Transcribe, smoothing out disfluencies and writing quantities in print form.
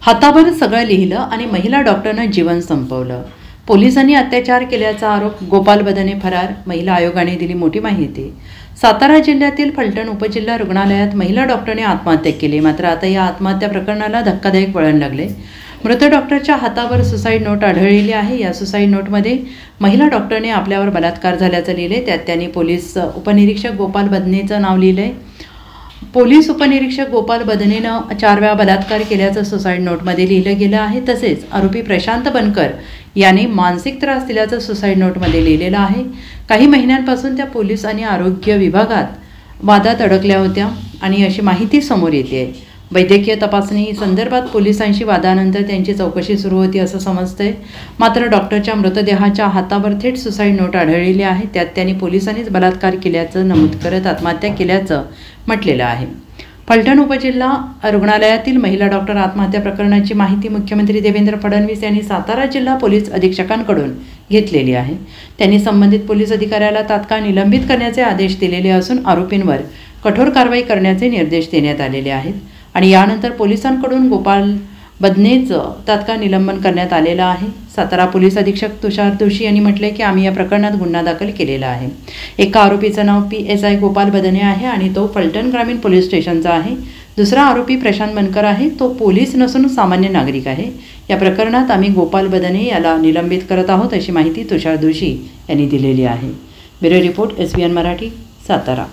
हातावर सगळं लिहिलं आणि महिला डॉक्टरनं जीवन संपवलं. पोलिसांनी अत्याचार केल्याचा आरोप, गोपाल बदने फरार. महिला आयोगाने दिली मोठी माहिती. सातारा जिल्ह्यातील फलटण उपजिल्हा रुग्णालयात महिला डॉक्टरने आत्महत्या केली. मात्र आता या आत्महत्या प्रकरणाला धक्कादायक वळण लागले. मृत डॉक्टरच्या हातावर सुसाईड नोट आढळलेली आहे. या सुसाईड नोटमध्ये महिला डॉक्टरने आपल्यावर बलात्कार झाल्याचं लिहिलंय. त्यात त्यांनी पोलीस उपनिरीक्षक गोपाल बदनेचं नाव लिहिलंय. पोलीस उपनिरीक्षक गोपाल बदनेनं 4 वेळा बलात्कार केल्याचं सुसाईड नोटमध्ये लिहिलं गेलं आहे. तसेच आरोपी प्रशांत बनकर याने मानसिक त्रास दिल्याचं सुसाईड नोटमध्ये लिहिलेलं आहे. काही महिन्यांपासून त्या पोलीस आणि आरोग्य विभागात वादात अडकल्या होत्या आणि अशी माहिती समोर येते. वैद्यकीय तपासणी संदर्भात पोलिसांशी वादानंतर त्यांची चौकशी सुरू होती असं समजतंय. मात्र डॉक्टरच्या मृतदेहाच्या हातावर थेट सुसाईड नोट आढळलेली आहे. त्यात त्यांनी पोलिसांनीच बलात्कार केल्याचं नमूद करत आत्महत्या केल्याचं म्हटलेलं आहे. फलटण उपजिल्हा रुग्णालयातील महिला डॉक्टर आत्महत्या प्रकरणाची माहिती मुख्यमंत्री देवेंद्र फडणवीस यांनी सातारा जिल्हा पोलीस अधीक्षकांकडून घेतलेली आहे. त्यांनी संबंधित पोलीस अधिकाऱ्याला तात्काळ निलंबित करण्याचे आदेश दिलेले असून आरोपींवर कठोर कारवाई करण्याचे निर्देश देण्यात आलेले आहेत. आणि यानंतर पोलिसांकडून गोपाल बदनेचं तात्काळ निलंबन करण्यात आलेलं आहे. सातारा पोलीस अधीक्षक तुषार जोशी यांनी म्हटले की आम्ही या प्रकरणात गुन्हा दाखल केलेला आहे. एका आरोपीचं नाव PSI गोपाल बदने आहे आणि तो फलटण ग्रामीण पोलीस स्टेशनचा आहे. दुसरा आरोपी प्रशांत बनकर आहे. तो पोलीस नसून सामान्य नागरिक आहे. या प्रकरणात आम्ही गोपाल बदने याला निलंबित करत आहोत अशी माहिती तुषार जोशी यांनी दिलेली आहे. Bureau report SBN Marathi, Satara.